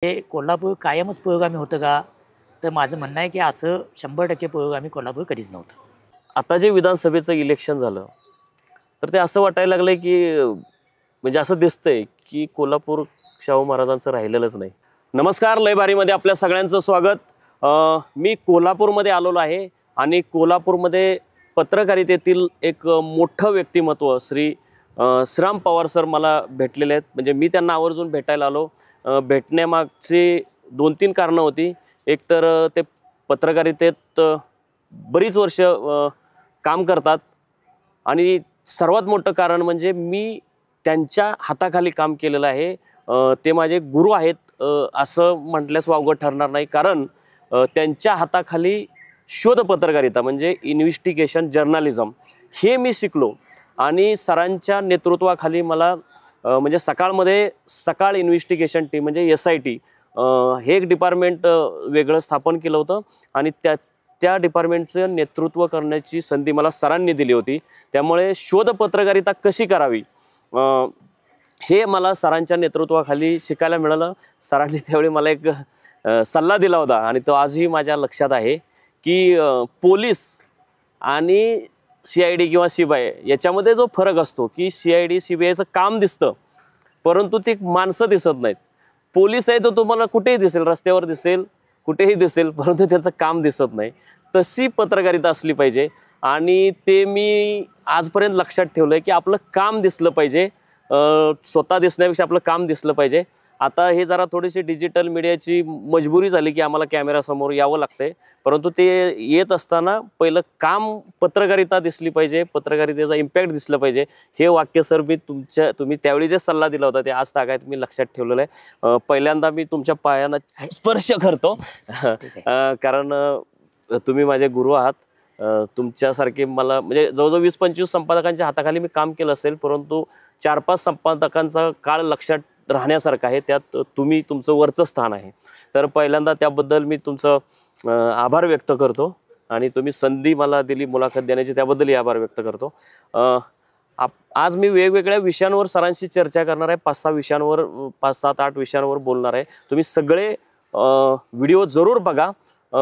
हे कोल्हापूर कायमच पुरोगामी होतं का? तर माझं म्हणणं आहे की असं 100% पुरोगामी कोल्हापूर कधीच नव्हतं. आता जे विधानसभेचं इलेक्शन झालं, तर ते असं वाटायला लागलंय की म्हणजे असं दिसतंय की कोल्हापूर शाहू महाराजांचं राहिलेलंच नाही. नमस्कार, लय भारीमध्ये आपल्या सगळ्यांचं स्वागत. मी कोल्हापूरमध्ये आलेलो आहे आणि कोल्हापूरमध्ये पत्रकारितेतील एक मोठं व्यक्तिमत्व श्री श्रीराम पवार सर मला भेटलेले आहेत. म्हणजे मी त्यांना आवर्जून भेटायला आलो. भेटण्यामागची 2-3 कारणं होती. एक तर ते पत्रकारितेत बरीच वर्ष काम करतात आणि सर्वात मोठं कारण म्हणजे मी त्यांच्या हाताखाली काम केलेलं आहे. ते माझे गुरु आहेत असं म्हटल्यास वावगं ठरणार नाही. कारण त्यांच्या हाताखाली शोध पत्रकारिता म्हणजे इन्व्हेस्टिगेशन जर्नलिझम हे मी शिकलो आणि सरांच्या नेतृत्वाखाली मला म्हणजे सकाळ इन्व्हेस्टिगेशन टीम म्हणजे SIT हे एक डिपार्टमेंट वेगळं स्थापन केलं होतं आणि त्या डिपार्टमेंटचं नेतृत्व करण्याची संधी मला सरांनी दिली होती. त्यामुळे शोध पत्रकारिता कशी करावी हे मला सरांच्या नेतृत्वाखाली शिकायला मिळालं. सरांनी त्यावेळी मला एक सल्ला दिला होता आणि तो आजही माझ्या लक्षात आहे की पोलीस आणि CID किंवा CBI याच्यामध्ये जो फरक असतो की CID CBIचं काम दिसतं परंतु ती माणसं दिसत नाहीत. पोलीस आहे तो तुम्हाला कुठेही दिसेल, रस्त्यावर दिसेल, कुठेही दिसेल, परंतु त्याचं काम दिसत नाही. तशी पत्रकारिता असली पाहिजे आणि ते मी आजपर्यंत लक्षात ठेवलं आहे की आपलं काम दिसलं पाहिजे. स्वतः दिसण्यापेक्षा आपलं काम दिसलं पाहिजे. आता हे जरा थोडीशी डिजिटल मीडियाची मजबुरी झाली की आम्हाला कॅमेरासमोर यावं लागतंय, परंतु ते येत असताना पहिलं काम पत्रकारिता दिसली पाहिजे, पत्रकारितेचा इम्पॅक्ट दिसलं पाहिजे. हे वाक्य सर मी तुम्ही त्यावेळी जे सल्ला दिला होता ते आज तागायत मी लक्षात ठेवलेलं आहे. पहिल्यांदा मी तुमच्या पायांना स्पर्श करतो कारण तुम्ही माझे गुरु आहात. तुमच्यासारखे मला म्हणजे जवळजवळ 20-25 संपादकांच्या हाताखाली मी काम केलं असेल, परंतु 4-5 संपादकांचा काळ लक्षात राहण्यासारखं आहे. त्यात तुमचं वरचं स्थान आहे. तर पहिल्यांदा त्याबद्दल मी तुमचं आभार व्यक्त करतो आणि तुम्ही संधी मला दिली मुलाखत देण्याची त्याबद्दलही आभार व्यक्त करतो. आज मी वेगवेगळ्या विषयांवर सरांशी चर्चा करणार आहे. 5-6 विषयांवर 5-7-8 विषयांवर बोलणार आहे. तुम्ही सगळे व्हिडिओ जरूर बघा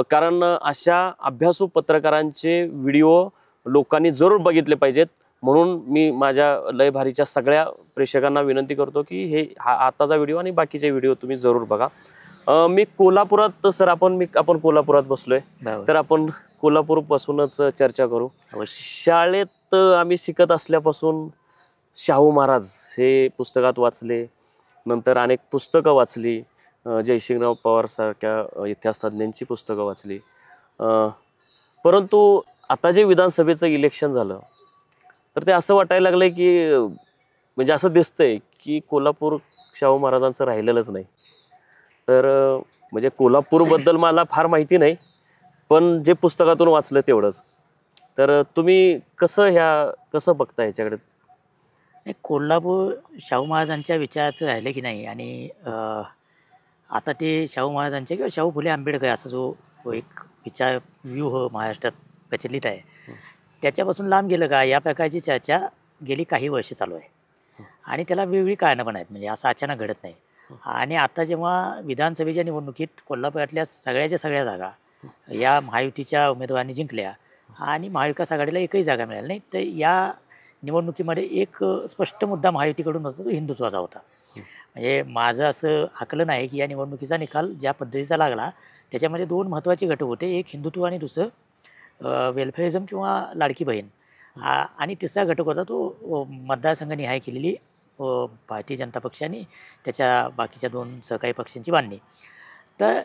कारण अशा अभ्यासू पत्रकारांचे व्हिडिओ लोकांनी जरूर बघितले पाहिजेत. म्हणून मी माझ्या लय भारीच्या सगळ्या प्रेक्षकांना विनंती करतो की आताचा व्हिडिओ आणि बाकीचे व्हिडिओ तुम्ही जरूर बघा. मी कोल्हापुरात सर आपण कोल्हापुरात बसलोय, तर आपण कोल्हापूरपासूनच चर्चा करू. शाळेत आम्ही शिकत असल्यापासून शाहू महाराज हे पुस्तकात वाचले, नंतर अनेक पुस्तकं वाचली, जयसिंगराव पवार सारख्या इतिहासतज्ञांची पुस्तकं वाचली. परंतु आता जे विधानसभेचं इलेक्शन झालं तर ते असं वाटायला लागलंय की म्हणजे असं दिसतंय की कोल्हापूर शाहू महाराजांचं राहिलेलंच नाही. तर म्हणजे कोल्हापूरबद्दल मला फार माहिती नाही, पण जे पुस्तकातून वाचलं तेवढंच. तर तुम्ही कसं बघता ह्याच्याकडे? कोल्हापूर शाहू महाराजांच्या विचाराचं राहिलं की नाही आणि आता ते शाहू महाराजांचे किंवा शाहू फुले आंबेडकर असा जो एक विचार व्यूह महाराष्ट्रात प्रचलित आहे त्याच्यापासून लांब गेलं का या प्रकारची चर्चा गेली काही वर्ष चालू आहे आणि त्याला वेगवेगळी कारणं पण आहेत. म्हणजे असं अचानक घडत नाही. आणि आता जेव्हा विधानसभेच्या निवडणुकीत कोल्हापुरातल्या सगळ्या जागा या महायुतीच्या उमेदवारांनी जिंकल्या आणि महाविकास आघाडीला एकही जागा मिळाली नाही, तर या निवडणुकीमध्ये एक स्पष्ट मुद्दा महायुतीकडून होता, तो हिंदुत्वाचा होता. म्हणजे माझं असं आकलन आहे की या निवडणुकीचा निकाल ज्या पद्धतीचा लागला त्याच्यामध्ये 2 महत्त्वाचे घटक होते. एक हिंदुत्व आणि दुसरं वेल्फेअरिझम किंवा लाडकी बहीण. आणि तिसरा घटक होता तो मतदारसंघनिहाय केलेली भारतीय जनता पक्ष आणि त्याच्या बाकीच्या 2 सहकारी पक्षांची बांधणी. तर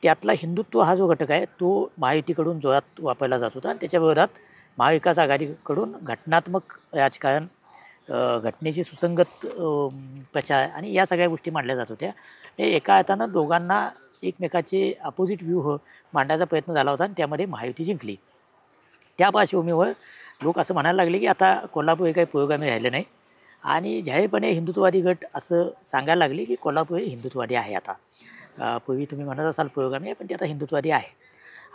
त्यातला हिंदुत्व हा जो घटक आहे तो महायुतीकडून जोरात वापरला जात होता आणि त्याच्या विरोधात महाविकास आघाडीकडून घटनात्मक राजकारण, घटनेची सुसंगत प्रचार आणि या सगळ्या गोष्टी मांडल्या जात होत्या. हे एका अर्थानं दोघांना एकमेकाचे अपोजिट व्ह्यू मांडायचा प्रयत्न झाला होता आणि त्यामध्ये महायुती जिंकली. त्या पार्श्वभूमीवर लोक असं म्हणायला लागले की आता कोल्हापूर हे काही पुरोगामी राहिलं नाही आणि जाहीरपणे हिंदुत्ववादी गट असं सांगायला लागले की कोल्हापूर हे हिंदुत्ववादी आहे. आता पूर्वी तुम्ही म्हणत असाल पुरोगामी आहे, पण ते आता हिंदुत्ववादी आहे.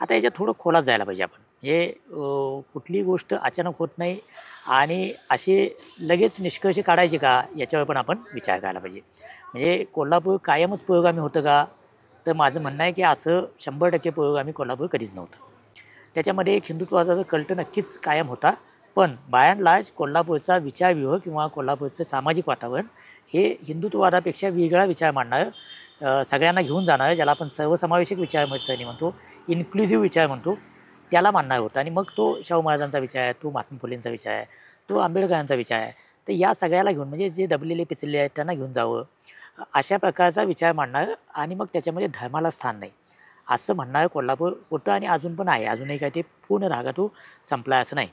आता याच्यात थोडं खोलात जायला पाहिजे आपण. हे कुठली गोष्ट अचानक होत नाही आणि असे लगेच निष्कर्ष काढायचे का याच्यावर पण आपण विचार करायला पाहिजे. म्हणजे कोल्हापूर कायमच पुरोगामी होतं का? तर माझं म्हणणं आहे की असं 100% पुरोगामी कोल्हापूर कधीच नव्हतं. त्याच्यामध्ये एक हिंदुत्वाचा जो कल्ट नक्कीच कायम होता. पण बाय अँड लार्ज कोल्हापूरचा विचारव्यूह किंवा कोल्हापूरचं सामाजिक वातावरण हे हिंदुत्ववादापेक्षा वेगळा विचार मांडणारं, सगळ्यांना घेऊन जाणारं, ज्याला आपण सर्वसमावेशक विचारसरणी म्हणतो, इन्क्लुझिव्ह विचार म्हणतो, त्याला मानणार होतं. आणि मग तो शाहू महाराजांचा विचार आहे, तो महात्मा फुलेंचा विचार आहे, तो आंबेडकरांचा विचार आहे. तर या सगळ्याला घेऊन म्हणजे जे दबलेले पिचलेले आहेत त्यांना घेऊन जावं, अशा प्रकारचा विचार मांडणारं आणि मग त्याच्यामध्ये धर्माला स्थान नाही असं म्हणणारं कोल्हापूर होतं आणि अजून पण आहे. अजूनही काय ते पूर्ण धागा तो संपला असं नाही.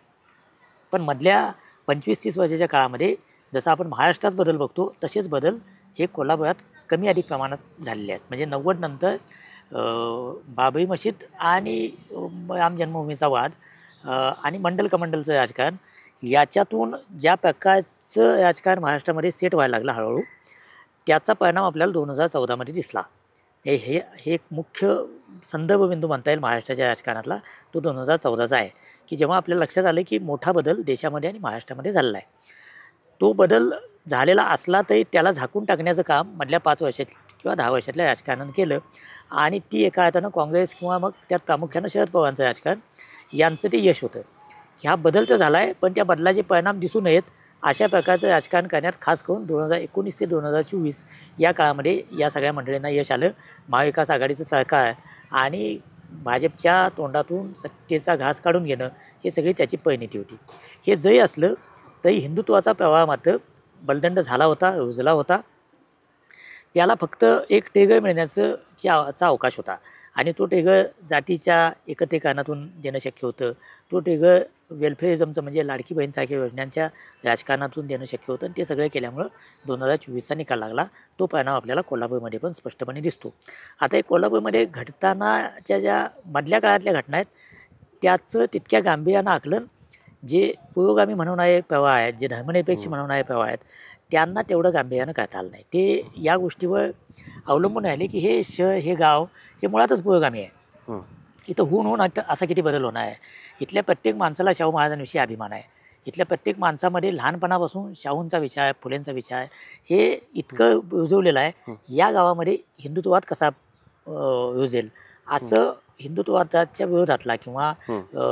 पण मधल्या 25-30 वर्षाच्या काळामध्ये जसं आपण महाराष्ट्रात बदल बघतो तसेच बदल हे कोल्हापुरात कमी अधिक प्रमाणात झालेले आहेत. म्हणजे 90 नंतर बाबरी मशीद आणि राम जन्मभूमीचा वाद आणि मंडल कमंडलचं राजकारण याच्यातून ज्या प्रकारचं राजकारण महाराष्ट्रामध्ये सेट व्हायला लागलं हळूहळू, त्याचा परिणाम आपल्याला 2014मध्ये दिसला. हे एक मुख्य संदर्भ बिंदू म्हणता येईल महाराष्ट्राच्या राजकारणातला, तो 2014चा आहे, की जेव्हा आपल्याला लक्षात आलं की मोठा बदल देशामध्ये आणि महाराष्ट्रामध्ये झालेला आहे. तो बदल झालेला असला तरी त्याला झाकून टाकण्याचं काम मधल्या 5 वर्षात किंवा 10 वर्षातल्या राजकारणानं केलं आणि ती एका अर्थानं काँग्रेस किंवा मग त्यात प्रामुख्यानं शरद पवारांचं राजकारण यांचं ते यश होतं. ह्या बदल तर झाला आहे, पण त्या बदलाचे परिणाम दिसून नयेत अशा प्रकारचं राजकारण करण्यात खास करून 2019 ते 2024 या काळामध्ये या सगळ्या मंडळींना यश आलं. महाविकास आघाडीचं सरकार आणि भाजपच्या तोंडातून सत्तेचा घास काढून घेणं हे सगळी त्याची परिणिती होती. हे जरी असलं तरी हिंदुत्वाचा प्रवाह मात्र बलदंड झाला होता, रुजला होता. त्याला फक्त एक टेगर मिळण्याचं चा अवकाश होता आणि तो टेगर जातीच्या एकत्रीकरणातून देणं शक्य होतं. तो टेगर वेल्फेअरिझमचं म्हणजे लाडकी बहीणसारख्या योजनांच्या राजकारणातून देणं शक्य होतं आणि ते सगळं केल्यामुळं 2024चा निकाल लागला. तो परिणाम आपल्याला कोल्हापूरमध्ये पण स्पष्टपणे दिसतो. आता हे कोल्हापूरमध्ये घडतानाच्या ज्या मधल्या काळातल्या घटना आहेत त्याचं तितक्या गांभीर्यानं आकलन जे पुरोगामी म्हणवणारे प्रवाह आहेत, जे धर्मनिरपेक्ष म्हणवणारे प्रवाह आहेत, त्यांना तेवढं गांभीर्यानं करता आलं नाही. ते या गोष्टीवर अवलंबून राहिले की हे शहर, हे गाव हे मुळातच पुरोगामी आहे. इथं होऊन असा किती बदल होणार आहे. इथल्या प्रत्येक माणसाला शाहू महाराजांविषयी अभिमान आहे. इथल्या प्रत्येक माणसामध्ये लहानपणापासून शाहूंचा विचार, फुलेंचा विचार हे इतकं रुजवलेलं आहे. या गावामध्ये हिंदुत्ववाद कसा रुजेल असं हिंदुत्ववादाच्या विरोधातला किंवा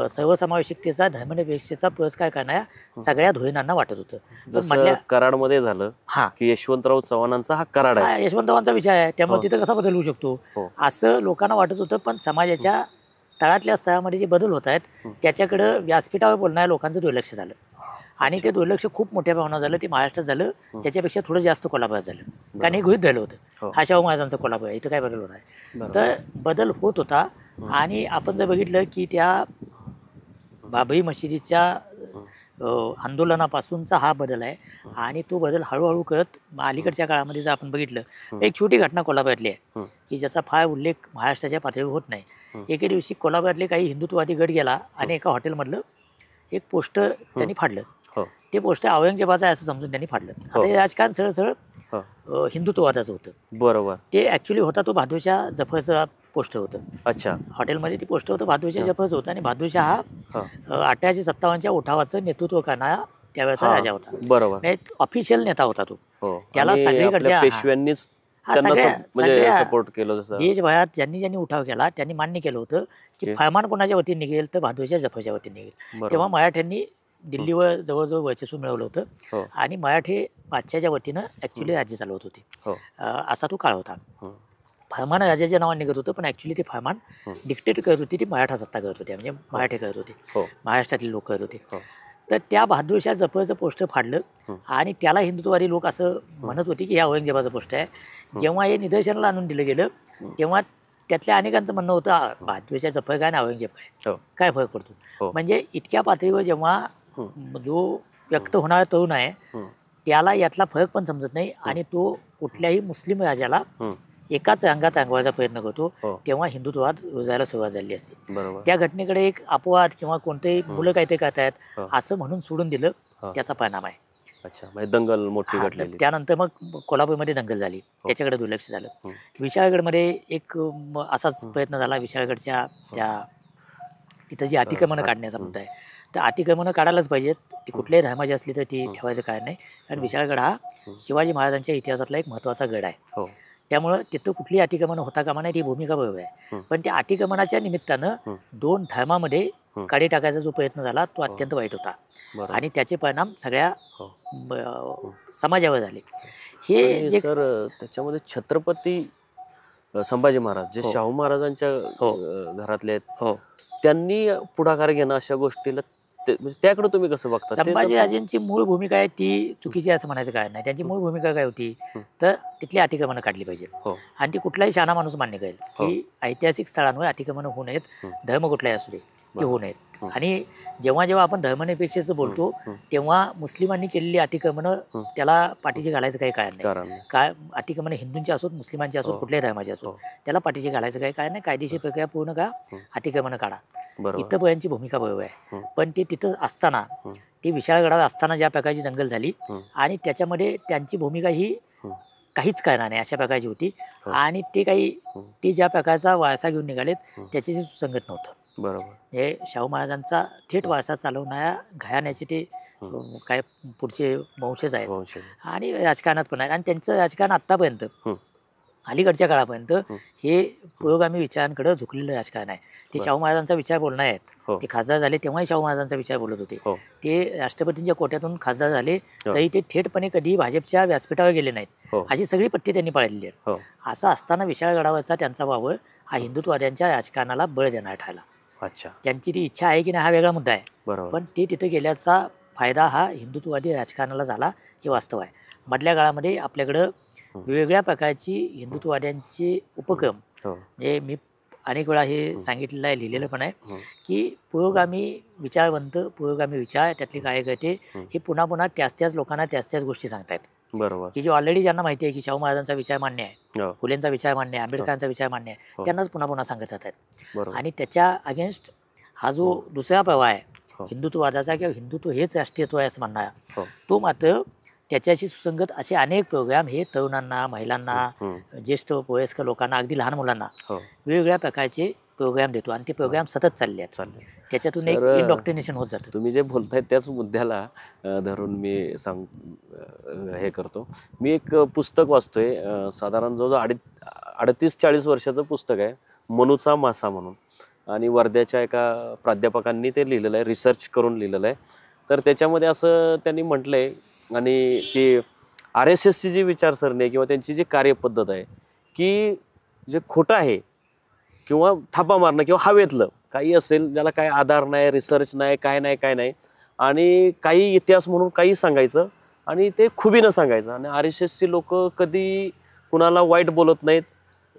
सर्वसमावेशकतेचा, धर्मनिरपेक्षतेचा पुरस्कार करणाऱ्या सगळ्या धोरणांना वाटत होतं. जसं कराडमध्ये झालं की यशवंतराव चव्हाणांचा हा कराड आहे, यशवंतरावांचा विचार आहे, त्यामुळे तिथं कसा बदल होऊ शकतो असं लोकांना वाटत होतं. पण समाजाच्या तळातल्या स्तरामध्ये जे बदल होत आहेत त्याच्याकडं व्यासपीठावर बोलणाऱ्या लोकांचं दुर्लक्ष झालं आणि ते दुर्लक्ष खूप मोठ्या प्रमाणात झालं. ते महाराष्ट्रात झालं, त्याच्यापेक्षा थोडं जास्त कोल्हापुरात झालं. कारण हे गृहीत धरलं होतं हा शाहू महाराजांचा कोल्हापूर आहे, इथं काय बदल होत आहे. तर बदल होत होता आणि आपण जर बघितलं की त्या बाबरी मशिदीच्या आंदोलनापासूनचा हा बदल आहे आणि तो बदल हळूहळू करत अलीकडच्या काळामध्ये जर आपण बघितलं, एक छोटी घटना कोल्हापुरातली आहे की ज्याचा फार उल्लेख महाराष्ट्राच्या पातळीवर होत नाही. एके दिवशी कोल्हापुरातले काही हिंदुत्ववादी गट गेला आणि एका हॉटेलमधलं एक पोस्टर त्यांनी फाडलं. ते पोस्टर औरंगजेबाचं आहे असं समजून त्यांनी फाडलं. आता हे राजकारण सरळ सरळ हिंदुत्ववादाचं होतं. बरोबर. ते ॲक्च्युली होता तो बहादूरशाह जफरचा पोस्टर होतं. अच्छा. हॉटेलमध्ये ती पोस्टर होतं बहादूरशाह जफरचं होतं आणि बहादूरशाह हा 1857च्या उठावाचं नेतृत्व करणारा त्यावेळेचा राजा होता. बरोबर. ऑफिशियल नेता होता तो. त्याला सगळीकडच्या पेशव्यांनीच सपोर्ट केलं. देशभरात ज्यांनी ज्यांनी उठाव केला त्यांनी मान्य केलं होतं की फरमान कोणाच्या वतीने निघेल तर बहादूरशाह जफरच्या वतीने निघेल. तेव्हा मराठ्यांनी दिल्लीवर जवळजवळ वर्चस्व मिळवलं होतं आणि मराठे बादशाहच्या वतीनं ॲक्च्युली राज्य चालवत होते. असा तो काळ होता. फरमान राजाच्या नावाने निघत होतं पण ॲक्च्युली ते फरमान डिक्टेट करत होती, ती मराठा सत्ता करत होती, म्हणजे मराठे करत होते, महाराष्ट्रातील लोक करत होते. तर त्या बहादूरशाह जफरचं पोस्टर फाडलं आणि त्याला हिंदुत्ववादी लोक असं म्हणत होते की हे औरंगजेबाचं पोस्टर आहे. जेव्हा हे निदर्शनाला आणून दिलं गेलं तेव्हा त्यातल्या अनेकांचं म्हणणं होतं बहादूरशाह जफर काय आणि औरंगजेब काय फरक पडतो. म्हणजे इतक्या पातळीवर जेव्हा जो व्यक्त होणारा तरुण आहे त्याला यातला फरक पण समजत नाही आणि तो कुठल्याही मुस्लिम राजाला एकाच रंगात रंगवायचा प्रयत्न करतो, तेव्हा हिंदुत्ववाद रुजायला सुरुवात झाली असते. त्या घटनेकडे एक अपवाद किंवा कोणतेही मुलं काहीतरी करतायत असं म्हणून सोडून दिलं, त्याचा परिणाम आहे. अच्छा, म्हणजे दंगल मोठी घडलेली. त्यानंतर मग कोल्हापूरमध्ये दंगल झाली, त्याच्याकडे दुर्लक्ष झालं. विशाळगडमध्ये एक असाच प्रयत्न झाला. विशाळगडच्या त्या तिथं जी अतिक्रमणं काढण्याचा मुद्दा आहे, तर अतिक्रमणं काढायलाच पाहिजेत. ती कुठल्याही धर्माची असली तर ती ठेवायचं काय नाही. कारण विशाळगड हा शिवाजी महाराजांच्या इतिहासातला एक महत्त्वाचा गड आहे. त्यामुळं तिथं कुठली अतिक्रमण होता कामा नये, ती भूमिका बरोबर आहे. पण त्या अतिक्रमणाच्या निमित्तानं दोन धर्मामध्ये काडी टाकायचा जो प्रयत्न झाला तो अत्यंत वाईट होता बरोबर. आणि त्याचे परिणाम सगळ्या हो. समाजावर झाले. हे आणि जे सर त्याच्यामध्ये छत्रपती संभाजी महाराज जे हो. शाहू महाराजांच्या हो. घरातले आहेत, हो, त्यांनी पुढाकार घेणं अशा गोष्टीला म्हणजे त्याकडे तुम्ही कसं बघता? ते तर- संभाजीराजेंची मूळ भूमिका आहे ती चुकीची आहे असं म्हणायचं काय नाही. त्यांची मूळ भूमिका काय होती तर तिथली अतिक्रमणं काढली पाहिजे हो आणि ती कुठलाही शहाणा माणूस मान्य करेल हो. की ऐतिहासिक स्थळांवर अतिक्रमणं होऊ नयेत, धर्म कुठलाही असू दे ते होऊ नयेत. आणि जेव्हा जेव्हा आपण धर्मनिरपेक्षेचं बोलतो तेव्हा मुस्लिमांनी केलेली अतिक्रमणं त्याला पाठीशी घालायचं काही कारण नाही. कारण नाही. काय अतिक्रमणं हिंदूंची असोत, मुस्लिमांची असोत, हो. कुठल्याही धर्माची असोत, हो. त्याला पाठीशी घालायचं काही कारण नाही. कायदेशीर प्रक्रिया पूर्ण का अतिक्रमणं काढा. बरोबर. इथंपर्यंतची भूमिका बरोबर आहे. पण ते तिथं असताना ती विशाळगडावर असताना ज्या प्रकारची दंगल झाली आणि त्याच्यामध्ये त्यांची भूमिका ही काहीच करणार नाही अशा प्रकारची होती आणि ते ज्या प्रकारचा वारसा घेऊन निघालेत त्याच्याशी सुसंगत नव्हतं. बरोबर. हे शाहू महाराजांचा थेट वारसा चालवणाऱ्या घराण्याचे ते काय पुढचे वंशज आहेत वंशज. आणि राजकारणात पण आहेत आणि त्यांचं राजकारण आत्तापर्यंत अलीकडच्या काळापर्यंत हे पुरोगामी विचारांकडे झुकलेलं राजकारण आहे. ते शाहू महाराजांचा विचार बोलणार आहेत. ते खासदार झाले तेव्हाही शाहू महाराजांचा विचार बोलत होते. ते राष्ट्रपतींच्या कोट्यातून खासदार झाले तरी ते थेटपणे कधी भाजपच्या व्यासपीठावर गेले नाहीत. अशी सगळी पत्ती त्यांनी पाळलेली आहेत. असं असताना विशाळगडावरचा त्यांचा वावर हा हिंदुत्ववाद्यांच्या राजकारणाला बळ देणार ठरला. अच्छा. त्यांची ती इच्छा आहे की नाही हा वेगळा मुद्दा आहे. बरोबर. पण ते तिथे गेल्याचा फायदा हा हिंदुत्ववादी राजकारणाला झाला हे वास्तव आहे. मधल्या काळामध्ये आपल्याकडं वेगवेगळ्या प्रकारची हिंदुत्ववाद्यांचे उपक्रम म्हणजे मी अनेक वेळा हे सांगितलेलं आहे, लिहिलेलं पण आहे की पुरोगामी विचारवंत, पुरोगामी विचार त्यातले कार्यकर्ते हे पुन्हा पुन्हा त्याच लोकांना त्याच गोष्टी सांगतायत. बरोबर. की जे ऑलरेडी ज्यांना माहिती आहे की शाहू महाराजांचा विचार मान्य आहे, फुलेंचा विचार मान्य आहे, आंबेडकरांचा विचार मान्य आहे, त्यांनाच पुन्हा पुन्हा सांगत जातात. आणि त्याच्या अगेन्स्ट हा जो दुसरा प्रवाह आहे हिंदुत्ववादाचा किंवा हिंदुत्व हेच राष्ट्रीयत्व आहे असं म्हणणार, तो मात्र त्याच्याशी सुसंगत असे अनेक प्रोग्राम हे तरुणांना, महिलांना, ज्येष्ठ वयस्कर लोकांना, अगदी लहान मुलांना वेगवेगळ्या प्रकारचे प्रोग्राम देतो आणि ते प्रोग्राम सतत चालले आहेत. त्याच्यातून एक इंडॉक्ट्रिनेशन होत जातं. तुम्ही जे बोलताय त्याच मुद्द्याला धरून मी हे करतो. मी एक पुस्तक वाचतोय, साधारण जवळजवळ 38-40 वर्षाचं पुस्तक आहे, मनूचा मासा म्हणून, आणि वर्ध्याच्या एका प्राध्यापकांनी ते लिहिलेलं आहे, रिसर्च करून लिहिलेलं आहे. तर त्याच्यामध्ये असं त्यांनी म्हटलंय आणि की RSSची जी विचारसरणी आहे किंवा त्यांची जी कार्यपद्धत आहे की जे खोटं आहे किंवा थापा मारणं किंवा हवेतलं काही असेल ज्याला काय आधार नाही, रिसर्च नाही, काय नाही, आणि काही इतिहास म्हणून काही सांगायचं आणि ते खुबीनं सांगायचं. आणि RSSची लोक कधी कुणाला वाईट बोलत नाहीत,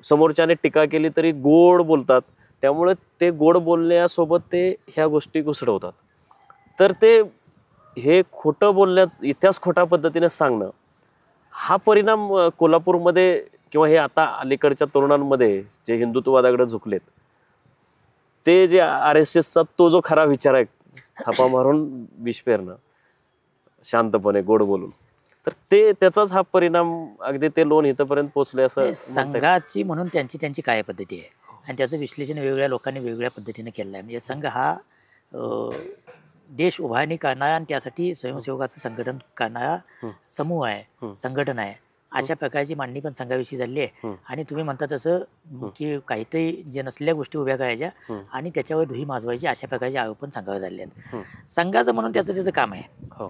समोरच्याने टीका केली तरी गोड बोलतात. त्यामुळे ते गोड बोलण्यासोबत ते ह्या गोष्टी घुसडवतात. तर ते हे खोटं बोलण्यात, इतिहास खोटा पद्धतीने सांगणं, हा परिणाम कोल्हापूरमध्ये किंवा हे आता अलीकडच्या तरुणांमध्ये जे हिंदुत्ववादाकडे झुकलेत ते जे RSSचा तो जो खरा विचार आहे, थापा मारून विष पेरणं, शांतपणे गोड बोलून, तर त्याचाच हा परिणाम अगदी ते लोन इथपर्यंत पोहोचले असं संघाची म्हणून त्यांची काय पद्धती आहे आणि त्याचं विश्लेषण वेगवेगळ्या लोकांनी वेगवेगळ्या पद्धतीने केलेलं आहे. म्हणजे संघ हा देश उभारणी करणारा आणि त्यासाठी स्वयंसेवकाचं संघटन करणारा समूह आहे, संघटन आहे, अशा प्रकारची मांडणी पण संघाविषयी झाली आहे. आणि तुम्ही म्हणता तसं की काहीतरी जे नसलेल्या गोष्टी उभ्या करायच्या आणि त्याच्यावर धुई माजवायची अशा प्रकारचे आरोप पण संघावर झाले आहेत. संघाचं म्हणून त्याचं काम आहे,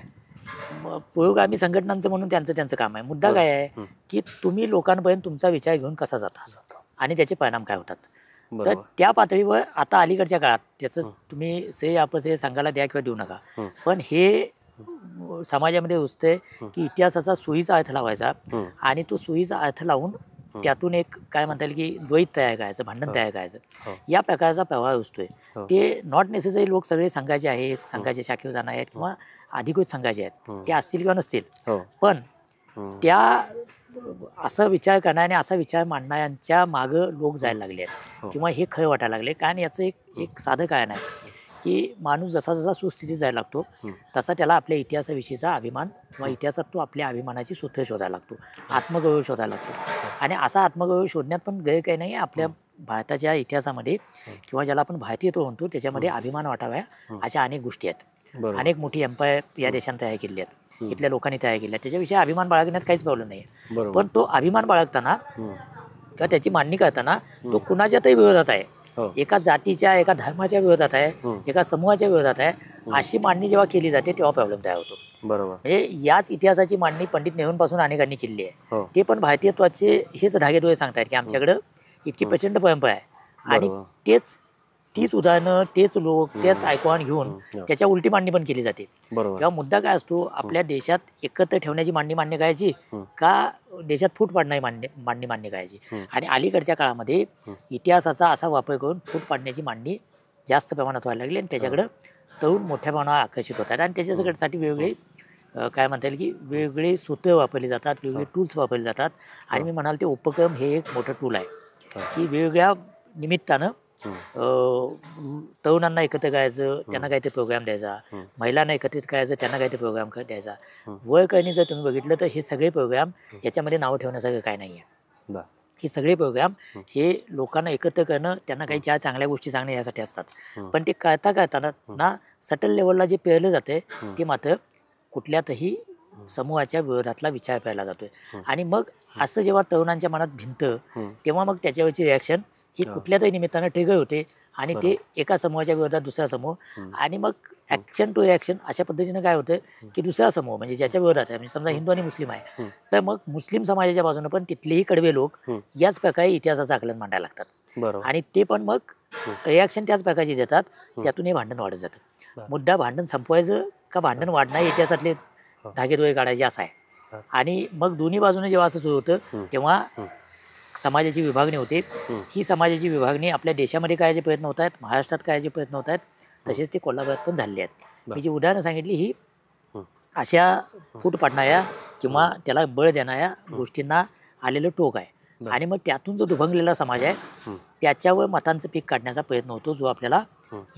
पुरोगामी संघटनांचं म्हणून त्यांचं काम आहे. मुद्दा काय आहे की तुम्ही लोकांपर्यंत तुमचा विचार घेऊन कसा जाता आणि त्याचे परिणाम काय होतात. तर त्या पातळीवर आता अलीकडच्या काळात त्याचं तुम्ही से संघाला द्या किंवा देऊ नका, पण हे समाजामध्ये रुजतंय की इतिहासाचा सुईचा अर्थ लावायचा आणि तो सुईचा अर्थ लावून त्यातून एक काय म्हणता येईल की द्वैत तयार करायचं, भांडण तयार करायचं, या प्रकारचा प्रवाह रुजतोय. ते नॉट नेसेसरी लोक सगळे संघाचे आहेत, संघाच्या शाखेवर जाणार आहेत किंवा अधिकृत संघाचे आहेत, ते असतील किंवा नसतील, पण त्या असं विचार करणाऱ्या आणि असा विचार मांडणाऱ्यांच्या मागं लोक जायला लागले आहेत किंवा हे खरं वाटायला लागले. कारण याचं एक साधं कारण आहे की माणूस जसा जसा सुस्थितीत जायला लागतो तसा त्याला आपल्या इतिहासाविषयीचा अभिमान किंवा इतिहासात तो आपल्या अभिमानाची सूत्र शोधायला लागतो, आत्मगौरव शोधायला लागतो. आणि असा आत्मगौरव शोधण्यात पण गैर काही नाही. आपल्या भारताच्या इतिहासामध्ये किंवा ज्याला आपण भारतीयत्व म्हणतो त्याच्यामध्ये अभिमान वाटाव्या अशा अनेक गोष्टी आहेत. बरोबर. अनेक मोठी एम्पायर या देशाने तयार केली आहेत, इथल्या लोकांनी तयार केली आहेत, त्याच्याविषयी अभिमान बाळगण्यात काहीच प्रॉब्लेम नाही आहे. बरोबर. पण तो अभिमान बाळगताना हम्म. किंवा त्याची मांडणी करताना तो कुणाच्यातही विरोधात आहे, हो. एका जातीच्या एका धर्माच्या विरोधात आहे, एका समूहाच्या विरोधात आहे, अशी मांडणी जेव्हा केली जाते तेव्हा प्रॉब्लेम तयार होतो. बरोबर. म्हणजे याच इतिहासाची मांडणी पंडित नेहरूंपासून अनेकांनी केली आहे. हो. ते पण भारतीयत्वाचे हेच धागेदोरे सांगतायत की आमच्याकडं इतकी प्रचंड परंपरा आहे आणि बरोबर. तीच उदाहरणं, तेच लोक, तेच आयकॉन घेऊन त्याच्या उलटी मांडणी पण केली जाते. बरोबर. तेव्हा मुद्दा काय असतो, आपल्या देशात एकत्र ठेवण्याची मांडणी मान्य करायची का देशात फूट पाडण्याची मांडणी मान्य करायची. आणि अलीकडच्या काळामध्ये इतिहासाचा असा वापर करून फूट पाडण्याची मांडणी जास्त प्रमाणात व्हायला लागली आणि त्याच्याकडं तरुण मोठ्या प्रमाणावर आकर्षित होत आहेत आणि त्याच्यासाठी वेगवेगळे काय म्हणता येईल की वेगवेगळे सूत्र वापरली जातात, वेगवेगळे टूल्स वापरले जातात. आणि मी म्हणाल ते उपक्रम हे एक मोठं टूल आहे की वेगवेगळ्या निमित्तानं तरुणांना एकत्र करायचं, त्यांना काहीतरी प्रोग्राम द्यायचा, महिलांना एकत्रित करायचं, त्यांना काहीतरी प्रोग्राम द्यायचा. वय कळणी जर तुम्ही बघितलं तर हे सगळे प्रोग्राम याच्यामध्ये नावं ठेवण्यासारखं काय नाही आहे. हे सगळे प्रोग्राम हे लोकांना एकत्र करणं, त्यांना काही चार चांगल्या गोष्टी सांगणं यासाठी असतात. पण ते करताना ना सटल लेवलला जे पेरलं जाते ते मात्र कुठल्यातही समूहाच्या विरोधातला विचार करायला जातोय. आणि मग असं जेव्हा तरुणांच्या मनात भिनतं तेव्हा मग त्याच्यावरची रिॲक्शन ही कुठल्यातरी निमित्तानं ट्रिगर होते आणि ते एका समूहाच्या विरोधात दुसरा समूह आणि मग ॲक्शन टू रिॲक्शन अशा पद्धतीनं काय होतं की दुसरा समूह म्हणजे ज्याच्या विरोधात आहे, म्हणजे समजा हिंदू आणि मुस्लिम आहे तर मग मुस्लिम समाजाच्या बाजूनं पण तिथलेही कडवे लोक याच प्रकारे इतिहासाचं आकलन मांडायला लागतात आणि ते पण मग रिॲक्शन त्याच प्रकारची देतात. त्यातून हे भांडण वाढत जातं. मुद्दा भांडण संपवायचं का भांडण वाढणं इतिहासातले धागेदोरे काढायचे असा आहे. आणि मग दोन्ही बाजूने जेव्हा असं सुरू होतं तेव्हा समाजाची विभागणी होते. ही समाजाची विभागणी आपल्या देशामध्ये करायचे प्रयत्न होत आहेत, महाराष्ट्रात करायचे प्रयत्न होत आहेत, तसेच ते कोल्हापुरात पण झालेले आहेत. मी जी उदाहरणं सांगितली ही अशा फूट पाडणाऱ्या किंवा त्याला बळ देणाऱ्या गोष्टींना आलेलं टोक आहे. आणि मग त्यातून जो दुभंगलेला समाज आहे त्याच्यावर मतांचं पीक काढण्याचा प्रयत्न होतो, जो आपल्याला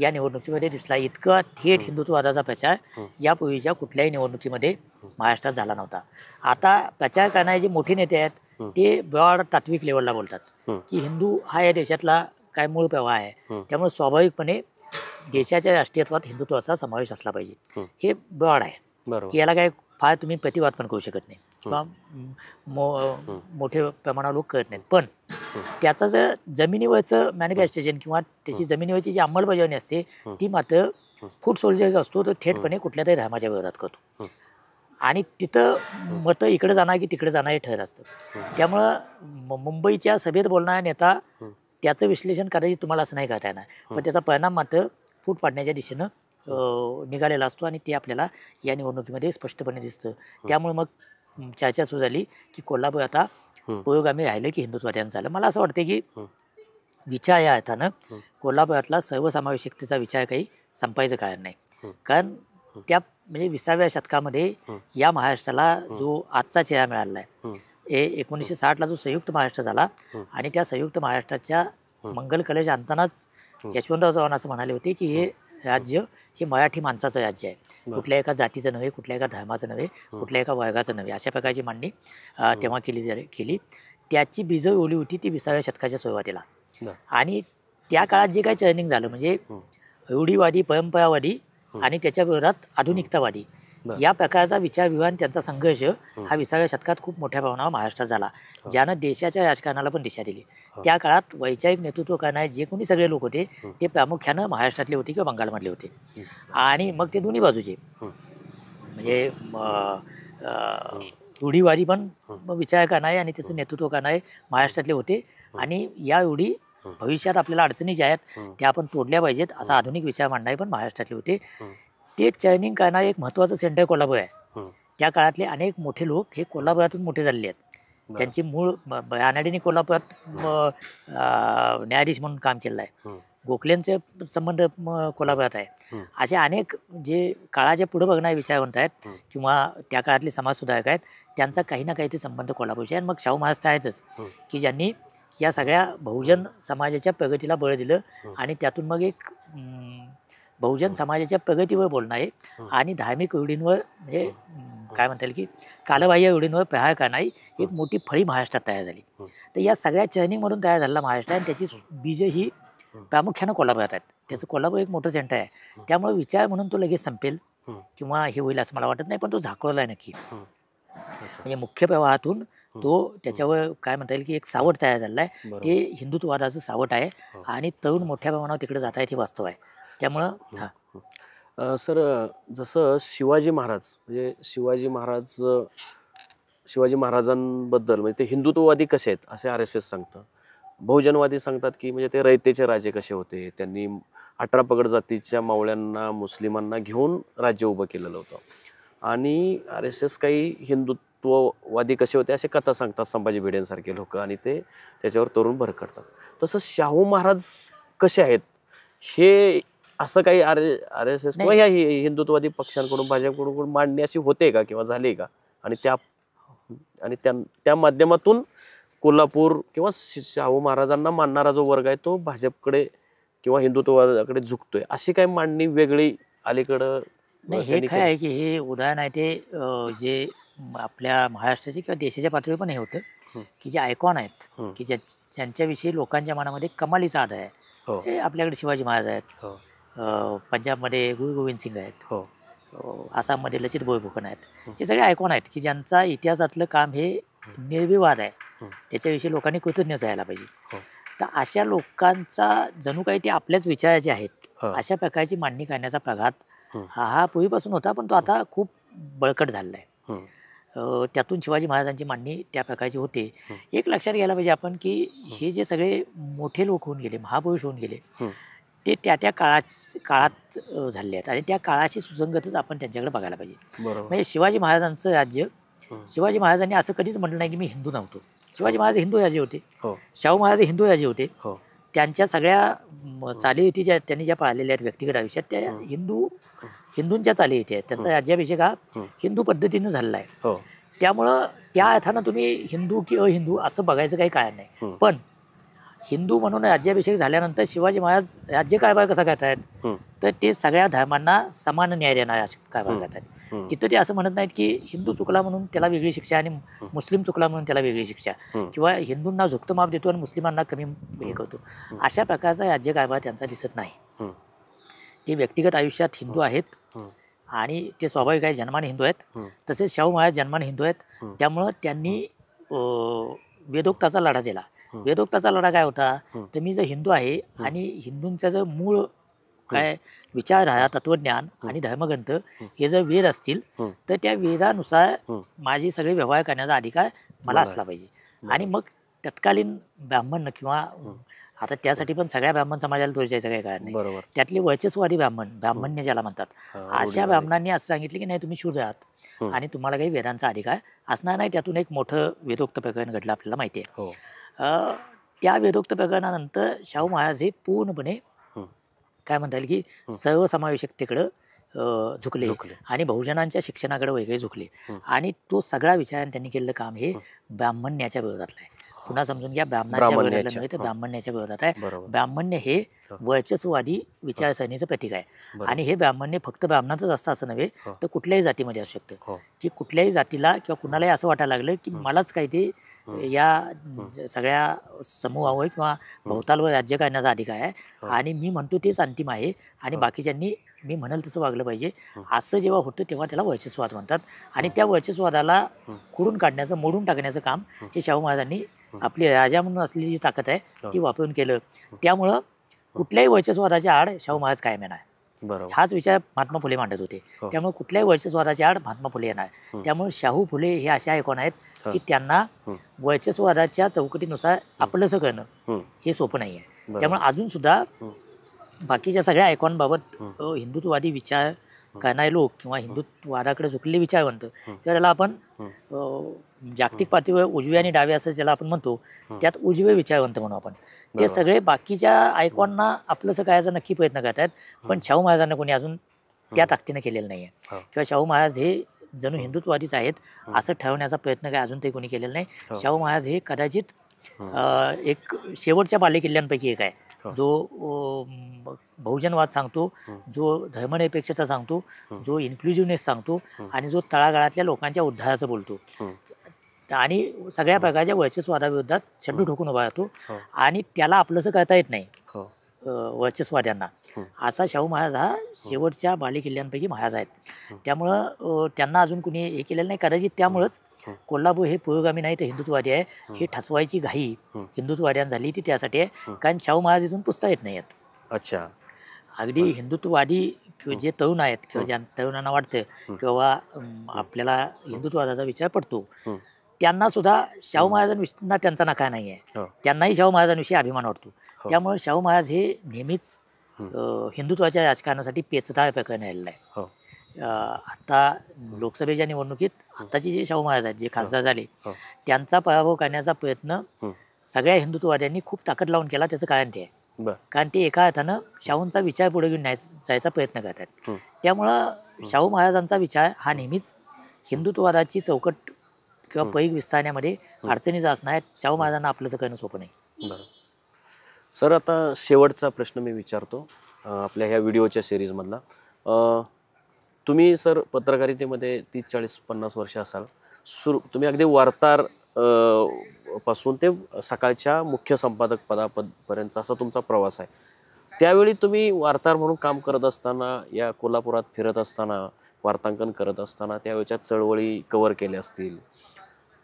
या निवडणुकीमध्ये दिसला. इतका थेट हिंदुत्ववादाचा प्रचार यापूर्वीच्या कुठल्याही निवडणुकीमध्ये महाराष्ट्रात झाला नव्हता. आता प्रचार करणारे जे मोठे नेते आहेत ते ब्रॉड तात्विक लेवलला बोलतात की हिंदू हा या देशातला काय मूळ प्रवाह आहे, त्यामुळे स्वाभाविकपणे देशाच्या राष्ट्रीयत्वात हिंदुत्वाचा समावेश असला पाहिजे. हे ब्रॉड आहे की याला काय फार तुम्ही प्रतिवाद पण करू शकत नाही किंवा मोठे प्रमाणावर लोक करत नाहीत. पण त्याचं जर जमिनीवरचं मॅनिफेस्टेशन किंवा त्याची जमिनीवरची जी अंमलबजावणी असते ती मात्र फूट सोल्जर्स असतो तो थेटपणे कुठल्या तरी धर्माच्या विरोधात करतो आणि तिथं मतं इकडे जाणार की तिकडे जाणार हे ठरत असतं. त्यामुळं मुंबईच्या सभेत बोलणारा नेता त्याचं विश्लेषण कदाचित तुम्हाला असं नाही करता येणार, पण त्याचा परिणाम मात्र फूट पाडण्याच्या दिशेनं निघालेला असतो आणि ते आपल्याला या निवडणुकीमध्ये स्पष्टपणे दिसतं. त्यामुळे मग चर्चा सुरू झाली की कोल्हापूर आता पुरोगामी राहिलं की हिंदुत्ववाद्यांचं झालं. मला असं वाटतं की विचार या अर्थानं कोल्हापुरातला सर्वसमावेशकतेचा विचार काही संपायचं कारण नाही. कारण त्या म्हणजे 20व्या शतकामध्ये या महाराष्ट्राला जो आजचा चेहरा मिळाला आहे 1960ला जो संयुक्त महाराष्ट्र झाला आणि त्या संयुक्त महाराष्ट्राच्या मंगल कलेच्या अंतानाच यशवंतराव चव्हाण असं म्हणाले होते की हे राज्य हे मराठी माणसाचं राज्य आहे, कुठल्या एका जातीचं नव्हे, कुठल्या एका धर्माचं नव्हे, कुठल्या एका वर्गाचं नव्हे. अशा प्रकारची मांडणी तेव्हा केली. त्याची बीजं ओली होती ती 20व्या शतकाच्या सुरुवातीला. आणि त्या काळात जे काही चर्निंग झालं म्हणजे रूढीवादी, परंपरावादी आणि त्याच्या विरोधात आधुनिकतावादी या प्रकारचा विचारविवाह त्यांचा संघर्ष हा 20व्या शतकात खूप मोठ्या प्रमाणावर महाराष्ट्रात झाला, ज्यानं देशाच्या राजकारणाला पण दिशा दिली. त्या काळात वैचारिक नेतृत्व करणारे जे कोणी सगळे लोक होते ते प्रामुख्यानं महाराष्ट्रातले होते किंवा बंगालमधले होते. आणि मग ते दोन्ही बाजूचे म्हणजे रूढीवादी पण विचार करणारे आणि त्याचं नेतृत्व करणारे महाराष्ट्रातले होते. आणि या रूढी भविष्यात आपल्याला अडचणी ज्या आहेत त्या आपण तोडल्या पाहिजेत असा आधुनिक विचार मांडणारे पण महाराष्ट्रातले होते. ते चर्निंग करणारे एक महत्त्वाचं सेंटर कोल्हापूर आहे. त्या काळातले अनेक मोठे लोक हे कोल्हापुरातून मोठे झालेले आहेत. त्यांची मूळ रानडेंनी कोल्हापुरात न्यायाधीश म्हणून काम केलेलं आहे. गोखलेंचे संबंध कोल्हापुरात आहे. असे अनेक जे काळाच्या पुढे बघणारे विचारवंत आहेत किंवा त्या काळातले समाजसुधारक आहेत त्यांचा काही ना काही ते संबंध कोल्हापूरशी आहे. आणि मग शाहू महाराज आहेतच की ज्यांनी या सगळ्या बहुजन समाजाच्या प्रगतीला बळ दिलं आणि त्यातून मग एक बहुजन समाजाच्या प्रगतीवर बोलणारे आणि धार्मिक रूढींवर म्हणजे काय म्हणता येईल की कालबाह्य रूढींवर प्रहार करणारी एक मोठी फळी महाराष्ट्रात तयार झाली. तर या सगळ्या चर्निंगमधून तयार झालेला महाराष्ट्र आणि त्याची बीजं ही प्रामुख्यानं कोल्हापुरात आहेत. त्याचं कोल्हापूर एक मोठं सेंटर आहे. त्यामुळे विचार म्हणून तो लगेच संपेल किंवा हे होईल असं मला वाटत नाही, पण तो झाकळला आहे नक्की. म्हणजे मुख्य प्रवाहातून तो त्याच्यावर काय म्हणता येईल की एक सावट तयार झालेला आहे. ते हिंदुत्ववादाचं सावट आहे आणि तरुण मोठ्या प्रमाणावर तिकडे जात आहेत हे वास्तव आहे. त्यामुळं सर, जसं शिवाजी महाराजांबद्दल म्हणजे ते हिंदुत्ववादी कसे आहेत असे RSS सांगतं. बहुजनवादी सांगतात की म्हणजे ते रयतेचे राजे कसे होते, त्यांनी 18 पगड जातीच्या मावळ्यांना मुस्लिमांना घेऊन राज्य उभं केलेलं होतं. आणि RSS काही हिंदुत्ववादी कसे होते असे कथा सांगतात, संभाजी भिडेंसारखे लोक, आणि ते त्याच्यावर तरुण भरकटतात. तसं शाहू महाराज कसे आहेत हे असं काही RSS किंवा या हिंदुत्ववादी पक्षांकडून भाजपकडून मांडणी अशी होते का किंवा झाली का? आणि त्या माध्यमातून कोल्हापूर किंवा शाहू महाराजांना मानणारा जो वर्ग आहे तो भाजपकडे किंवा हिंदुत्ववादाकडे झुकतोय, अशी काही मांडणी वेगळी अलीकडं? नाही, हे काय आहे की हे उदाहरण आहे ते जे आपल्या महाराष्ट्राचे किंवा देशाच्या पातळीवर पण हे होतं की जे आयकॉन आहेत की ज्यांच्याविषयी लोकांच्या मनामध्ये कमालीचा आदर आहे. हे आपल्याकडे शिवाजी महाराज आहेत, पंजाबमध्ये गुरु गोविंद सिंग आहेत, आसाममध्ये लचित बोरफुकन आहेत. हे सगळे आयकॉन आहेत की ज्यांचा इतिहासातलं काम हे निर्विवाद आहे. त्याच्याविषयी लोकांनी कृतज्ञ जायला पाहिजे. तर अशा लोकांचा जणू काही ते आपल्याच विचाराचे आहेत अशा प्रकारची मांडणी करण्याचा प्रघात हा पूर्वीपासून होता, पण तो आता खूप बळकट झालेला आहे. त्यातून शिवाजी महाराजांची मांडणी त्या प्रकारची होते. एक लक्षात घ्यायला पाहिजे आपण की हे जे सगळे मोठे लोक होऊन गेले, महापुरुष होऊन गेले, ते त्या काळात झाले आहेत आणि त्या काळाशी सुसंगतच आपण त्यांच्याकडे बघायला पाहिजे. म्हणजे शिवाजी महाराजांचं राज्य, शिवाजी महाराजांनी असं कधीच म्हटलं नाही की मी हिंदू नव्हतो. शिवाजी महाराज हिंदू राजे होते, शाहू महाराज हिंदू राजे होते. त्यांच्या सगळ्या चालीरीती ज्या त्यांनी ज्या पाळलेल्या आहेत व्यक्तिगत आयुष्यात, त्या हिंदूंच्या चालीरीती आहेत. त्यांचा राज्याभिषेक हा हिंदू पद्धतीनं झालेला आहे. त्यामुळं त्या अर्थानं तुम्ही हिंदू की अहिंदू असं बघायचं काही कारण नाही. पण हिंदू म्हणून राज्याभिषेक झाल्यानंतर शिवाजी महाराज राज्यकारभार कसा करतायत, तर ते सगळ्या धर्मांना समान न्याय देणारा कारभार करतात. तिथं ते असं म्हणत नाहीत की हिंदू चुकला म्हणून त्याला वेगळी शिक्षा आणि मुस्लिम चुकला म्हणून त्याला वेगळी शिक्षा, किंवा हिंदूंना झुकतं माप देतो आणि मुस्लिमांना कमी हे करतो. अशा प्रकारचा राज्यकारभार त्यांचा दिसत नाही. ते व्यक्तिगत आयुष्यात हिंदू आहेत आणि ते स्वाभाविक आहे, जन्माने हिंदू आहेत. तसेच शाहू महाराज जन्माने हिंदू आहेत. त्यामुळं त्यांनी वेदोक्ताचा लढा दिला. वेदोक्ताचा लढा काय होता, तर मी जर हिंदू आहे आणि हिंदूंचं जर मूळ काय विचारधारा, तत्वज्ञान आणि धर्मग्रंथ हे जर वेद असतील, तर त्या वेदानुसार माझी सगळे व्यवहार करण्याचा अधिकार मला असला पाहिजे. आणि मग तत्कालीन ब्राह्मण किंवा आता त्यासाठी पण सगळ्या ब्राह्मण समाजाला दोष द्यायचं काही कारण नाही. त्यातले वर्चस्ववादी ब्राह्मण्य ज्याला म्हणतात, अशा ब्राह्मणांनी असं सांगितलं की नाही तुम्ही शूद्र आहात आणि तुम्हाला काही वेदांचा अधिकार असणार नाही. त्यातून एक मोठं वेदोक्त प्रकरण घडलं आपल्याला माहिती आहे. त्या वेदोक्त प्रकरणानंतर शाहू महाराज हे पूर्णपणे काय म्हणता येईल की सर्वसमावेशकतेकडं झुकले आणि बहुजनांच्या शिक्षणाकडे वगैरे झुकले. आणि तो सगळा विचाराने त्यांनी केलेलं काम हे ब्राह्मण्याच्या विरोधातलं आहे. पुन्हा समजून घ्या, ब्राह्मणाच्या विरोधातलं नव्हे तर ब्राह्मण्याच्या विरोधात आहे. ब्राह्मण्य हे वर्चस्ववादी विचारसरणीचं प्रतीक आहे. आणि हे ब्राह्मण्य फक्त ब्राह्मणाचंच असतं असं नव्हे, तर कुठल्याही जातीमध्ये असू शकतं. की कुठल्याही जातीला किंवा कुणालाही असं वाटायला लागलं की मलाच काही ते या सगळ्या समूहावर किंवा भोवतालवर राज्य करण्याचा अधिकार आहे आणि मी म्हणतो तेच अंतिम आहे आणि बाकीच्यांनी मी म्हणाल तसं वागलं पाहिजे, असं जेव्हा होतं तेव्हा त्याला वर्चस्ववाद म्हणतात. आणि त्या वर्चस्ववादाला खोडून काढण्याचं, मोडून टाकण्याचं काम हे शाहू महाराजांनी आपली राजा म्हणून असलेली जी ताकद आहे ती वापरून केलं. त्यामुळं कुठल्याही वर्चस्ववादाच्या आड शाहू महाराज कायम येणार, हाच विचार महात्मा फुले मांडत होते. त्यामुळे कुठल्याही वर्चस्ववादाच्या आड महात्मा फुले येणार. त्यामुळे शाहू फुले हे अशा आयकॉन आहेत की त्यांना वर्चस्ववादाच्या चौकटीनुसार आपलंसं करणं हे सोपं नाही आहे. त्यामुळे अजून सुद्धा बाकीच्या सगळ्या आयकॉनबाबत हिंदुत्ववादी विचार करणारे लोक किंवा हिंदुत्ववादाकडे झुकलेले विचारवंत किंवा त्याला आपण जागतिक पातळीवर उजवे आणि डावे असं ज्याला आपण म्हणतो, त्यात उजवे विचारवंत म्हणू आपण, ते सगळे बाकीच्या आयकॉनना आपलंसं करायचा नक्की प्रयत्न करत आहेत. पण शाहू महाराजांना कोणी अजून त्या ताकदीनं केलेलं नाही आहे किंवा शाहू महाराज हे जणू हिंदुत्ववादीच आहेत असं ठरवण्याचा प्रयत्न काय अजून तरी कोणी केलेला नाही. शाहू महाराज हे कदाचित एक शेवटच्या बालेकिल्ल्यांपैकी एक आहे, जो बहुजनवाद सांगतो, जो धर्मनिरपेक्षता सांगतो, जो इन्क्लुझिव्हनेस सांगतो आणि जो तळागाळातल्या लोकांच्या उद्धाराचं बोलतो आणि सगळ्या प्रकारच्या वर्चस्ववादाविरोधात छड्डू ठोकून उभा राहतो आणि त्याला आपलंसं करता येत नाही. वर्चस्वाद्यांना, असा शाहू महाराज हा शेवटच्या बालेकिल्ल्यांपैकी महाराज आहेत. त्यामुळं त्यांना अजून कुणी हे केलेलं नाही. कदाचित त्यामुळंच कोल्हापूर हे पुरोगामी नाही तर हिंदुत्ववादी आहे, हे ठसवायची घाई हिंदुत्ववाद्यांना झाली ती त्यासाठी आहे. कारण शाहू महाराज इथून पुसता येत नाही आहेत. अच्छा. अगदी हिंदुत्ववादी जे तरुण आहेत किंवा ज्या तरुणांना वाटतं किंवा आपल्याला हिंदुत्ववादाचा विचार पडतो, त्यांना सुद्धा शाहू महाराजांना त्यांचा नकार नाही आहे. त्यांनाही शाहू महाराजांविषयी अभिमान वाटतो. त्यामुळे शाहू महाराज हे नेहमीच हिंदुत्वाच्या राजकारणासाठी पेचदार प्रकरण आलेलं आहे. आता लोकसभेच्या निवडणुकीत आताचे जे शाहू महाराज आहेत, जे खासदार झाले, त्यांचा पराभव करण्याचा प्रयत्न सगळ्या हिंदुत्ववाद्यांनी खूप ताकद लावून केला. त्याचं कारण ते आहे, कारण ते एका अर्थानं शाहूंचा विचार पुढे घेऊन जायचा प्रयत्न करतात. त्यामुळं शाहू महाराजांचा विचार हा नेहमीच हिंदुत्ववादाची चौकट किंवा पैक विस्तारण्यामध्ये अडचणीचा असणार आहे. शाहू महाराजांना आपलंच करणं सोपं नाही. सर, आता शेवटचा प्रश्न मी विचारतो आपल्या ह्या व्हिडिओच्या सिरीजमधला. तुम्ही सर पत्रकारितेमध्ये 30-40-50 वर्ष असाल. तुम्ही अगदी वार्ताहर पासून ते सकाळच्या मुख्य संपादक पदापर्यंत असा तुमचा प्रवास आहे. त्यावेळी तुम्ही वार्ताहर म्हणून काम करत असताना, या कोल्हापुरात फिरत असताना, वार्तांकन करत असताना त्यावेळच्या चळवळी कव्हर केल्या असतील,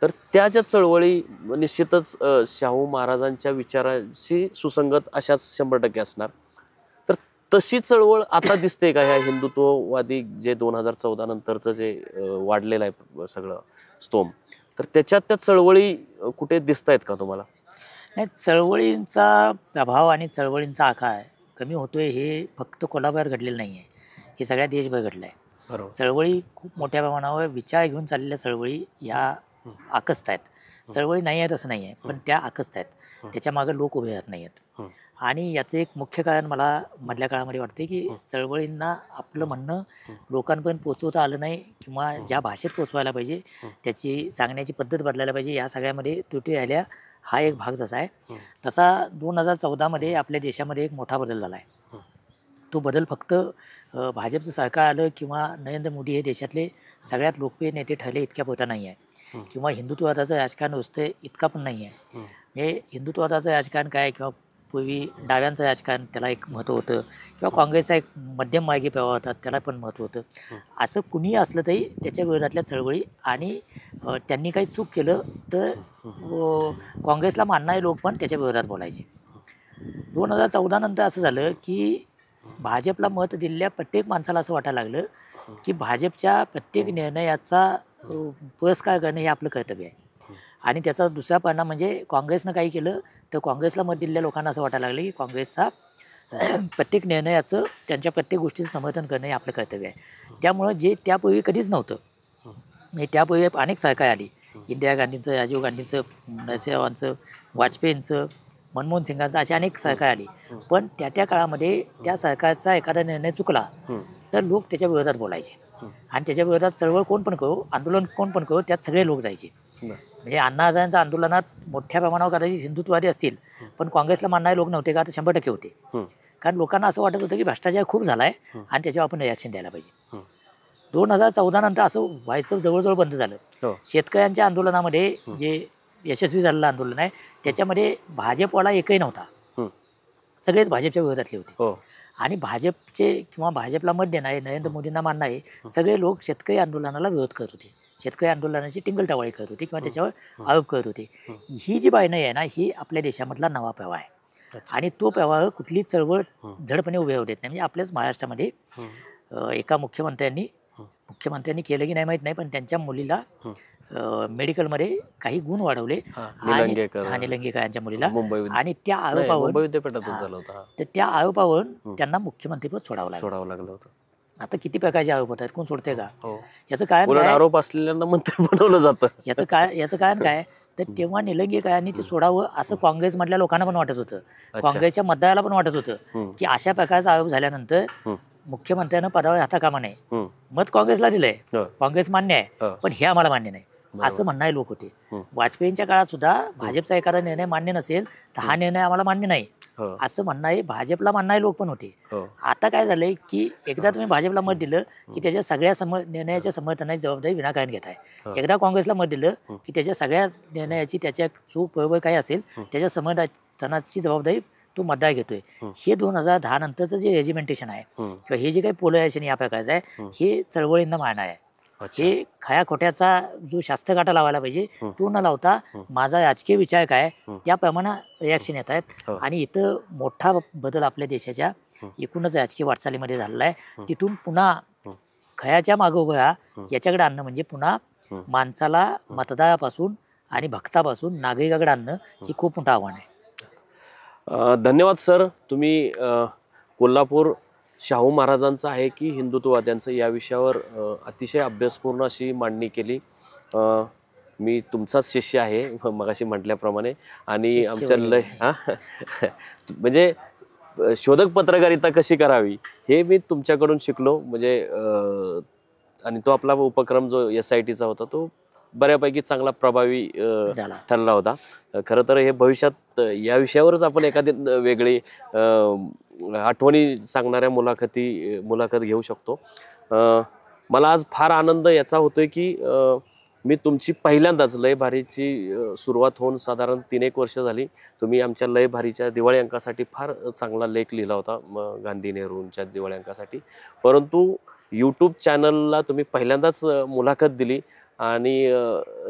तर त्या ज्या चळवळी निश्चितच शाहू महाराजांच्या विचाराशी सुसंगत अशाच 100% असणार. तर तशी चळवळ आता दिसते का ह्या हिंदुत्ववादी जे 2014 नंतरचं जे वाढलेलं आहे सगळं स्तोम, तर त्याच्यात त्या चळवळी कुठे दिसत आहेत का तुम्हाला? नाही, चळवळींचा प्रभाव आणि चळवळींचा आकार कमी होतोय हे फक्त कोल्हापुरात घडलेलं नाही आहे, हे सगळ्या देशभर घडलं आहे. बरोबर. चळवळी खूप मोठ्या प्रमाणावर विचार घेऊन चाललेल्या चळवळी या आकसत आहेत. चळवळी नाही आहेत असं नाही आहे, पण त्या आकसत आहेत. त्याच्यामागं लोक उभे राहत नाही आहेत. आणि याचं एक मुख्य कारण मला मधल्या काळामध्ये वाटते की चळवळींना आपलं म्हणणं लोकांपर्यंत पोचवता आलं नाही, किंवा ज्या भाषेत पोचवायला पाहिजे त्याची सांगण्याची पद्धत बदलायला पाहिजे, या सगळ्यामध्ये त्रुटी राहिल्या. हा एक भाग जसा आहे तसा 2014मध्ये आपल्या देशामध्ये एक मोठा बदल झाला आहे. तो बदल फक्त भाजपचं सरकार आलं किंवा नरेंद्र मोदी हे देशातले सगळ्यात लोकप्रिय नेते ठरले इतक्या पुरता नाही आहे, किंवा हिंदुत्ववादाचं राजकारण नुसतं इतका पण नाही आहे. हे हिंदुत्ववादाचं राजकारण काय, किंवा पूर्वी डाव्यांचं राजकारण त्याला एक महत्त्व होतं, किंवा काँग्रेसचा एक मध्यम मार्गी प्रवाह होता त्याला पण महत्त्व होतं. असं कुणीही असलं तरी त्याच्या विरोधातल्या चळवळी, आणि त्यांनी काही चूक केलं तर काँग्रेसला मानणारे लोक पण त्याच्या विरोधात बोलायचे. 2014 नंतर असं झालं की भाजपला मत दिलेल्या प्रत्येक माणसाला असं वाटायला लागलं की भाजपच्या प्रत्येक निर्णयाचा पुरस्कार करणं हे आपलं कर्तव्य आहे. आणि त्याचा दुसरा परिणाम म्हणजे काँग्रेसनं काही केलं तर काँग्रेसला मत दिलेल्या लोकांना असं वाटायला लागलं की काँग्रेसचा प्रत्येक निर्णयाचं, त्यांच्या प्रत्येक गोष्टीचं समर्थन करणं हे आपलं कर्तव्य आहे. त्यामुळं जे त्यापूर्वी कधीच नव्हतं, म्हणजे त्यापूर्वी अनेक सरकार आली, इंदिरा गांधींचं, राजीव गांधींचं, नरसिंहरावांचं, वाजपेयींचं, मनमोहन सिंगांचं, अशी अनेक सरकार आली. पण त्या काळामध्ये त्या सरकारचा एखादा निर्णय चुकला तर लोक त्याच्या विरोधात बोलायचे, आणि त्याच्या विरोधात चळवळ कोण पण करू, आंदोलन कोण पण करू, त्यात सगळे लोक जायचे. म्हणजे अण्णा हजारेंच्या आंदोलनात मोठ्या प्रमाणावर कदाचित हिंदुत्ववादी असतील, पण काँग्रेसला मानणारे लोक नव्हते का, तर 100% होते. कारण लोकांना असं वाटत होतं की भ्रष्टाचार खूप झाला आहे आणि त्याच्यावर आपण रिॲक्शन द्यायला पाहिजे. 2014 नंतर असं व्हायचं जवळजवळ बंद झालं. शेतकऱ्यांच्या आंदोलनामध्ये जे यशस्वी झालेलं आंदोलन आहे त्याच्यामध्ये भाजपवाला एकही नव्हता, सगळेच भाजपच्या विरोधातले होते. आणि भाजपचे किंवा भाजपला मत देणारे, नरेंद्र मोदींना मानणारे सगळे लोक शेतकरी आंदोलनाला विरोध करत होते, शेतकरी आंदोलनाची टिंगलटावाळी करत होते किंवा त्याच्यावर आरोप करत होते. ही जी बायनाई आहे ना, ही आपल्या देशामधला नवा प्रवाह आहे, आणि तो प्रवाह कुठली चळवळ धडपणे उभे होत देत नाही. म्हणजे आपल्याच महाराष्ट्रामध्ये एका मुख्यमंत्र्यांनी केलं की नाही माहीत नाही, पण त्यांच्या मुलीला मेडिकलमध्ये काही गुण वाढवले, निलंगेकर यांच्या मुलीला, आणि त्या आरोपावर तर त्या आरोपावर त्यांना मुख्यमंत्रीपद सोडावं लागलं होतं. आता किती प्रकारचे आरोप होत आहेत, कोण सोडते का? याचं कारण आरोप असलेल्यांना मंत्री बनवलं जातं. याचं कारण काय, तर तेव्हा निलंगेकरांनी ते सोडावं असं काँग्रेसमधल्या लोकांना पण वाटत होतं, काँग्रेसच्या मतदाराला पण वाटत होतं की अशा प्रकारचा आरोप झाल्यानंतर मुख्यमंत्र्यांना पदावर हाता कामा नये. मत काँग्रेसला दिलंय, काँग्रेस मान्य आहे, पण हे आम्हाला मान्य नाही असं म्हणणारे लोक होते. वाजपेयींच्या काळात सुद्धा भाजपचा एखादा निर्णय मान्य नसेल तर हा निर्णय आम्हाला मान्य नाही असं म्हणणारे भाजपला मानणारे लोक पण होते. आता काय झालंय की एकदा तुम्ही भाजपला मत दिलं की त्याच्या सगळ्या निर्णयाच्या समर्थनाची जबाबदारी विनाकारण घेताय. एकदा काँग्रेसला मत दिलं की त्याच्या सगळ्या निर्णयाची, त्याच्या चूक बरोबर काय असेल त्याच्या समर्थनाची जबाबदारी तो मतदार घेतोय. हे 2010 नंतरचं जे रेजिमेंटेशन आहे किंवा हे जे काही पोलरायझेशन या प्रकारचं आहे हे चळवळींना मारणार आहे. हे खया खोट्याचा जो शास्त्रकाटा लावायला पाहिजे तो न लावता माझा राजकीय विचार काय त्याप्रमाणे रिॲक्शन येत आहेत. आणि इथं मोठा बदल आपल्या देशाच्या एकूणच राजकीय वाटचालीमध्ये झालेला आहे. तिथून पुन्हा खयाच्या मागं उभं राहा याच्याकडे आणणं म्हणजे पुन्हा माणसाला मतदारापासून आणि भक्तापासून नागरिकाकडे आणणं हे खूप मोठं आव्हान आहे. धन्यवाद सर. तुम्ही कोल्हापूर शाहू महाराजांचं आहे की हिंदुत्ववाद्यांचं या विषयावर अतिशय अभ्यासपूर्ण अशी मांडणी केली. मी तुमचाच शिष्य आहे मगाशी म्हटल्याप्रमाणे. आणि आमच्या लय म्हणजे शोधक पत्रकारिता कशी करावी हे मी तुमच्याकडून शिकलो. म्हणजे आणि तो आपला उपक्रम जो SITचा होता तो बऱ्यापैकी चांगला प्रभावी ठरला होता. खरं तर हे भविष्यात या विषयावरच आपण एखादी वेगळी आठवणी सांगणाऱ्या मुलाखत घेऊ शकतो. मला आज फार आनंद याचा होतोय की मी तुमची पहिल्यांदाच लय भारीची सुरुवात होऊन साधारण 3-1 वर्ष झाली. तुम्ही आमच्या लय भारीच्या दिवाळी अंकासाठी फार चांगला लेख लिहिला होता गांधी नेहरूंच्या दिवाळी अंकासाठी. परंतु यूट्यूब चॅनलला तुम्ही पहिल्यांदाच मुलाखत दिली आणि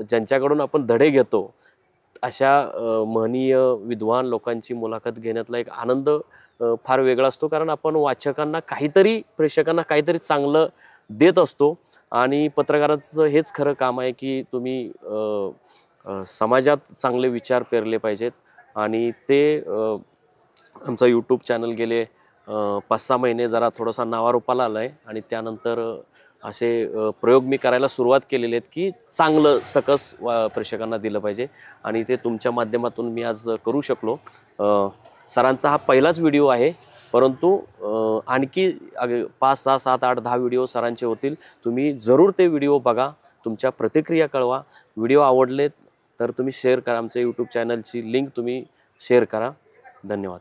ज्यांच्याकडून आपण धडे घेतो अशा महनीय विद्वान लोकांची मुलाखत घेण्यातला एक आनंद फार वेगळा असतो. कारण आपण वाचकांना काहीतरी, प्रेक्षकांना काहीतरी चांगलं देत असतो. आणि पत्रकाराचं हेच खरं काम आहे की तुम्ही समाजात चांगले विचार पेरले पाहिजेत. आणि ते आमचा यूट्यूब चॅनल गेले 5-6 महिने जरा थोडासा नावारूपाला आला आहे. आणि त्यानंतर असे प्रयोग मी करायला सुरुवात केलेले आहेत की चांगलं सकस प्रेक्षकांना दिलं पाहिजे. आणि ते तुमच्या माध्यमातून मी आज करू शकलो. सरांचा हा पहिलाच व्हिडिओ आहे. परंतु आणखी 5, 6, 7, 8, 10 व्हिडिओ सरांचे होतील. तुम्ही जरूर ते व्हिडिओ बघा, तुमच्या प्रतिक्रिया कळवा. व्हिडिओ आवडलेत तर तुम्ही शेअर करा. आमच्या यूट्यूब चॅनलची लिंक तुम्ही शेअर करा. धन्यवाद.